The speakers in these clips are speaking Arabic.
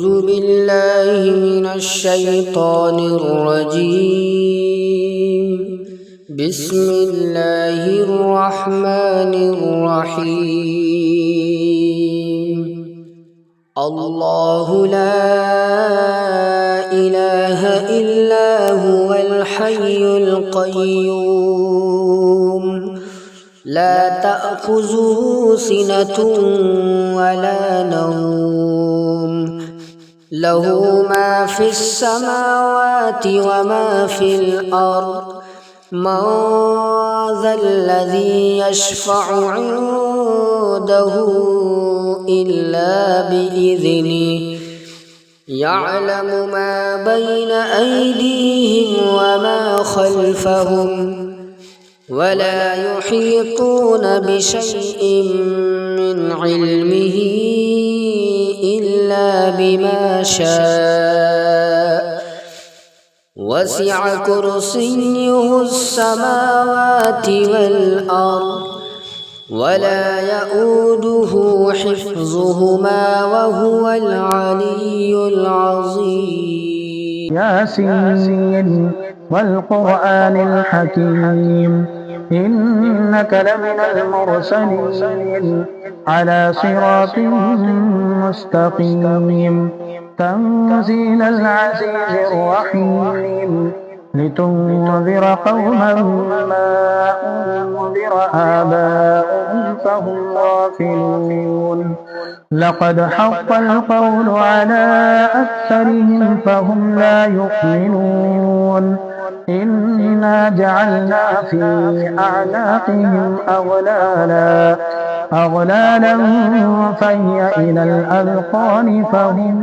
أعوذ بالله من الشيطان الرجيم. بسم الله الرحمن الرحيم. الله لا إله إلا هو الحي القيوم لا تأخذه سنة ولا نوم له ما في السماوات وما في الأرض من ذا الذي يشفع عنده إلا بإذنه يعلم ما بين أيديهم وما خلفهم ولا يحيطون بشيء من علمه إلا بما شاء وسع كرسيه السماوات والأرض ولا يؤوده حفظهما وهو العلي العظيم. ياسين والقرآن الحكيم إنك لمن المرسلين على صراط مستقيم تنزيل العزيز الرحيم لتنذر قوما ما أنذر آباؤهم فهم غافلون لقد حق القول على أكثرهم فهم لا يؤمنون إنا جعلنا في أعناقهم أغلالا فهي إلى الأذقان فهم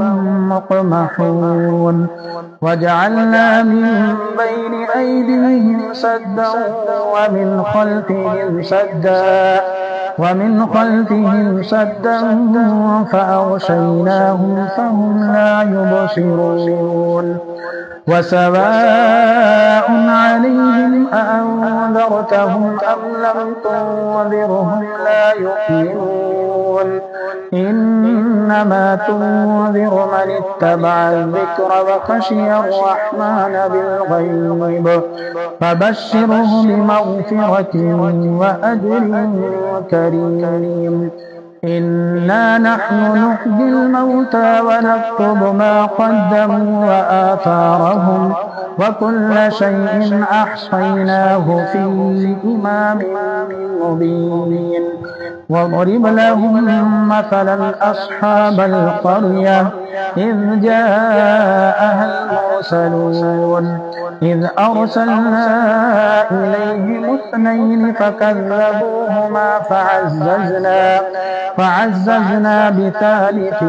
مقمحون وجعلنا من بين أيديهم سدا ومن خلفهم سدا فأغشيناهم فهم لا يبصرون وسواء عليهم أأنذرتهم أم لم تنذرهم لا يؤمنون إنما تنذر من اتبع الذكر وخشي الرحمن بالغيب فبشره بمغفرة وأجر كريم إنا نحن نحيي الموتى ونكتب ما قدموا وآثارهم وكل شيء أحصيناه في إمام مبين واضرب لهم مثلا أصحاب القرية إذ جاءها المرسلون إذ أرسلنا إليهم اثنين فكذبوهما فعززنا بثالث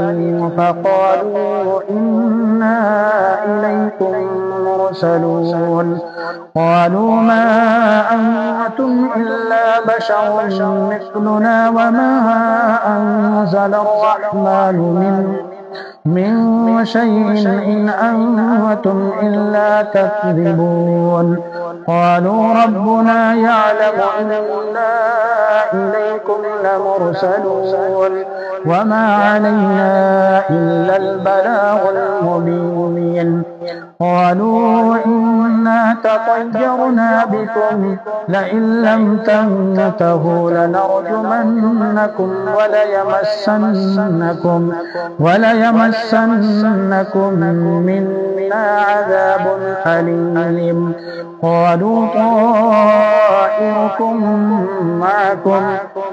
فقالوا إنا إليكم مرسلون قالوا ما أنتم إلا بشر مثلنا وما أنزل الرحمن من شيء إن أنتم إلا تكذبون قالوا ربنا يعلم إنا إليكم لمرسلون وما علينا إلا البلاغ المبين قالوا إنا تطيرنا بكم لئن لم تنتهوا لنرجمنكم وليمسنكم منا عذاب أليم قالوا طائركم معكم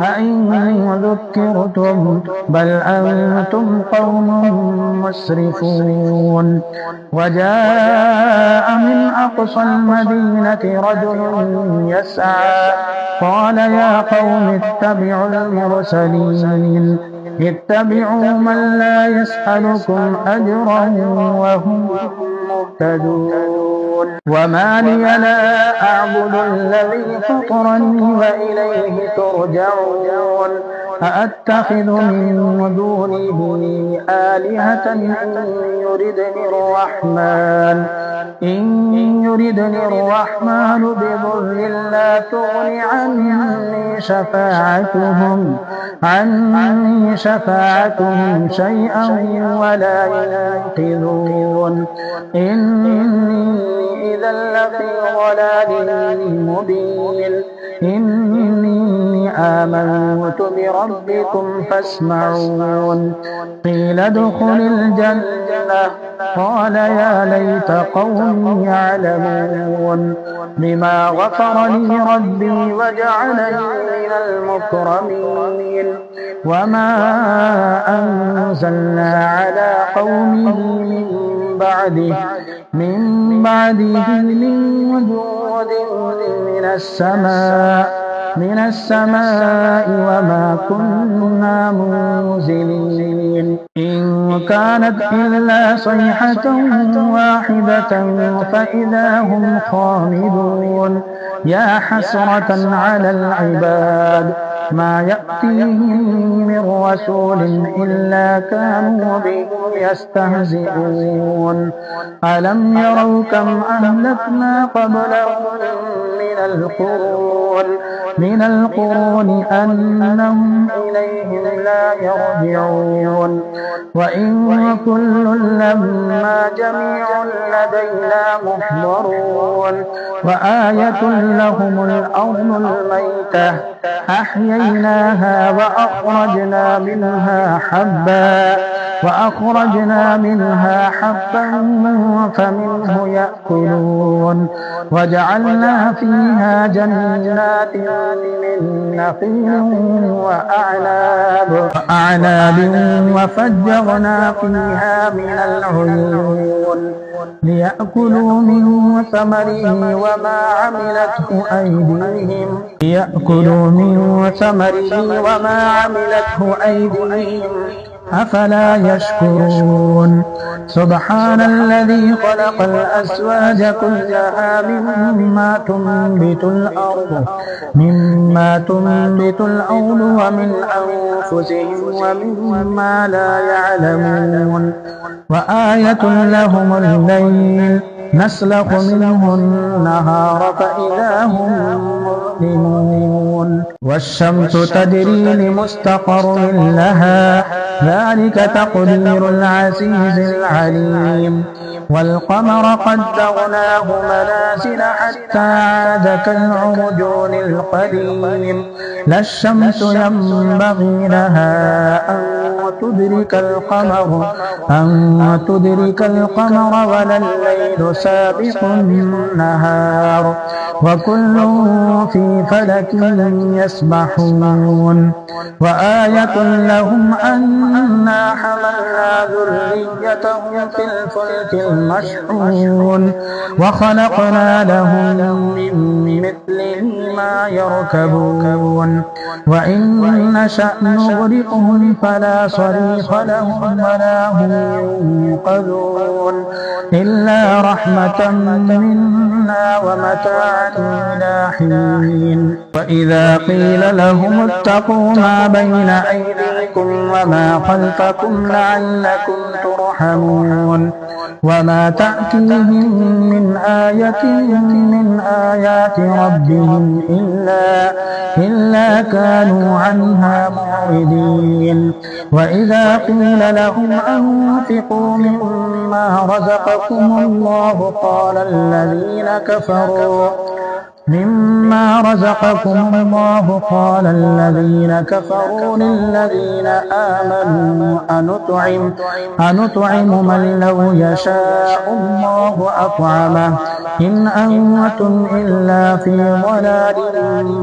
أئن ذكرتم بل أنتم قوم مسرفون وجاء من أقصى المدينة رجل يسعى قال يا قوم اتبعوا المرسلين اتبعوا من لا يسألكم أجرا وهم مهتدون وما لي لا أعبد الذي فطرني وإليه ترجعون أأتخذ من دونه آلهة إن يردني الرحمن بضر لا تغن عني شفاعتهم شيئا ولا ينقذون إني إذا لفي ضلال مبين إني آمنت بربكم فاسمعون قيل ادخل الجنة قال يا ليت قومي يعلمون بما غفر لي ربي وجعلني من المكرمين وما أنزلنا على قومه من بعده من وجود من السماء وما كنا منزلين إن كانت إلا صيحة واحدة فإذا هم خامدون يا حسرة على العباد ما يأتيهم من رسول إلا كانوا به يستهزئون ألم يروا كم أهلكنا قبلهم من القرون أنهم إليهم لا يرجعون وإن كل لما جميع لدينا محضرون وآية لهم الأرض الميتة أحييناها وأخرجنا منها حبا فمنه يأكلون وجعلنا فيها جنات من نخيل وأعناب وفجرنا فيها من العيون ليأكلوا من ثمره وما عملته أيديهم أفلا يشكرون سبحان الذي خلق الأزواج كلها مما تنبت الأرض ومن أنفسهم ومما لا يعلمون وآية لهم الليل نسلخ منه النهار فإذا هم مظلمون والشمس تجري لمستقر لها ذلك تقدير العزيز العليم والقمر قدرناه منازل حتى عاد كالعرجون القديم لا الشمس ينبغي لها أن تدرك القمر ولا الليل سابق النهار وكل في فلك يسبحون وآية لهم أنا حملنا ذريتهم في الفلك المشحون وخلقنا لهم من مثله ما يركبون وإن نشأ نغرقهم فلا صريخ لهم ولا هم ينقذون إلا رحمة منا ومتاعا إلى حين وإذا قيل لهم اتقوا ما بين أيديكم وما خلفكم لعلكم ترحمون وما تأتيهم من آية من آيات ربهم إلا كانوا عنها معرضين وإذا قيل لهم أنفقوا مما رزقكم الله قال الذين كفروا للذين آمنوا أنطعم من لو يشاء الله أطعمه إن أنتم إلا في ضلال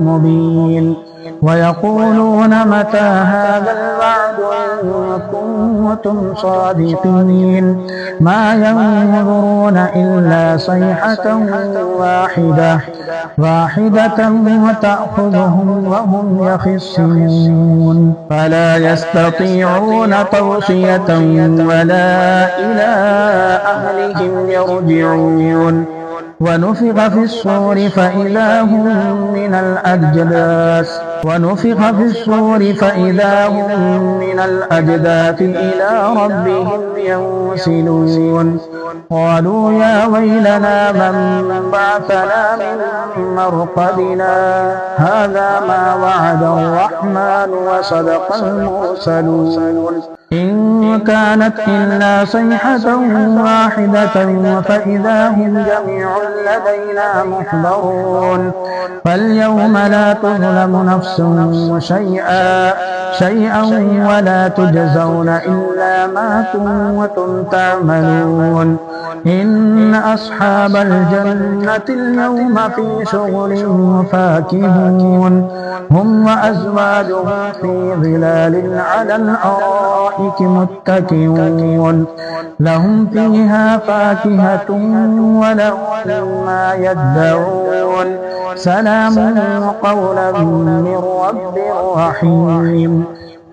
مبين ويقولون متى هذا الوعد إن كنتم صادقين ما ينظرون إلا صيحة واحدة وتأخذهم وهم يخصمون فلا يستطيعون توصية ولا إلى أهلهم يرجعون ونفخ في الصور فإذا هم من الأجداث إلى ربهم ينسلون قالوا يا ويلنا من بعثنا من مرقدنا هذا ما وعد الرحمن وصدق المرسلون إن كانت إلا صيحة واحدة فإذا هم جميع لدينا محضرون فاليوم لا تظلم نفس شيئا ولا تجزون إلا ما كنتم تعملون إن أصحاب الجنة اليوم في شغل فاكهون هم وأزواجهم في ظلال على الأرائك متكئون لهم فيها فاكهة ولهم ما يدعون سلام قولا من رب رحيم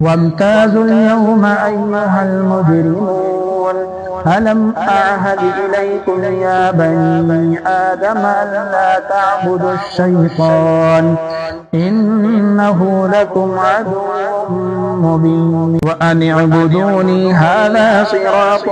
وامتازوا اليوم أيها المجرمون ألم أعهد إليكم يا بني آدم ألا تعبدوا الشيطان إنه لكم عدو مبين وأن اعبدوني هذا صراط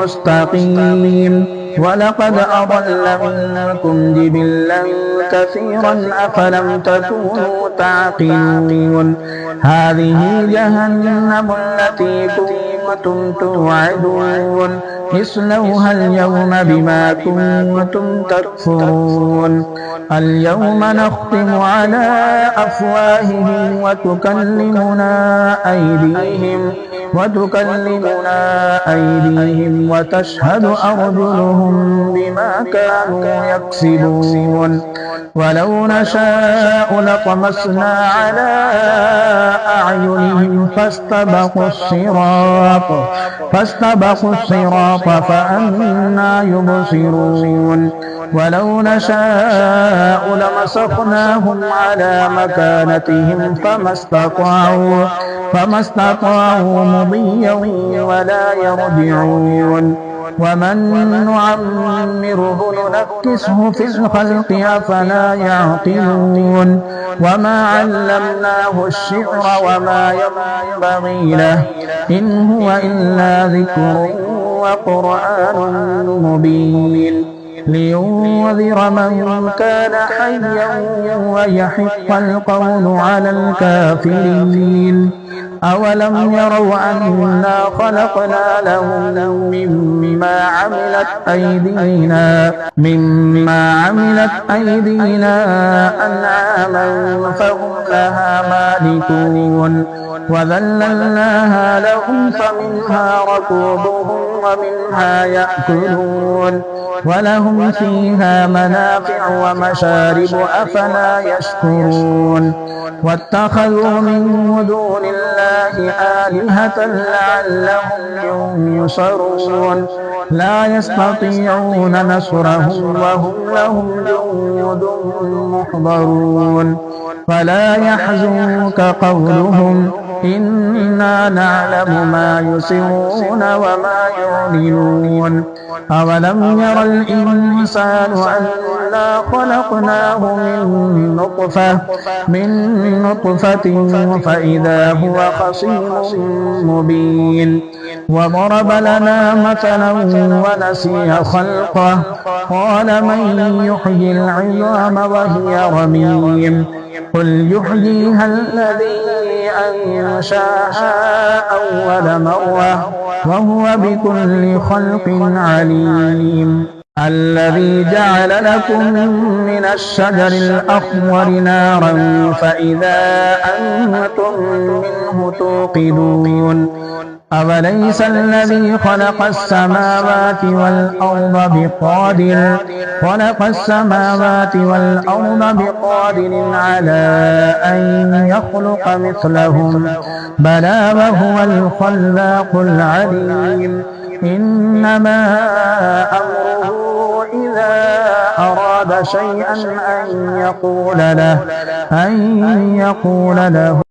مستقيم ولقد أضل منكم جبلا كثيرا أفلم تكونوا تعقلون هذه جهنم التي كنتم توعدون اصلوها اليوم بما كنتم تكفرون اليوم نختم على أفواههم وتكلمنا أيديهم وتشهد أرجلهم بما كانوا يكسبون ولو نشاء لطمسنا على أعينهم فاستبقوا الصراط فأنى يبصرون ولو نشاء لمسخناهم على مكانتهم فما استطاعوا مضيا ولا يرجعون ومن نعمره ننكسه في الخلق أفلا يعقلون وما علمناه الشعر وما ينبغي له إن هو إلا ذكر وقرآن مبين لينذر من كان حيا ويحق القول على الكافرين أولم يروا أنا خلقنا لهم مما عملت أيدينا أنعاما فهم لها مالكون وذللناها لهم فمنها ركوبهم ومنها يأكلون ولهم فيها منافع ومشارب أفلا يشكرون واتخذوا من دون الله آلهة لعلهم ينصرون لا يستطيعون نصرهم وهم لهم جند محضرون فلا يحزنك قولهم إنا نعلم ما يسرون وما يعلنون أولم ير الإنسان أنا خلقناه من نطفة فإذا هو خصيم مبين وضرب لنا مثلا ونسي خلقه قال من يحيي العظام وهي رميم قل يحييها الذي أنشاها أول مرة وهو بكل خلق عليم الذي جعل لكم من الشجر الأخضر نارا فإذا أنتم منه توقدون أوليس الذي خلق السماوات والأرض بقادر على أن يخلق مثلهم بلى وهو الخلاق العليم إنما أمره إذا أراد شيئا أن يقول له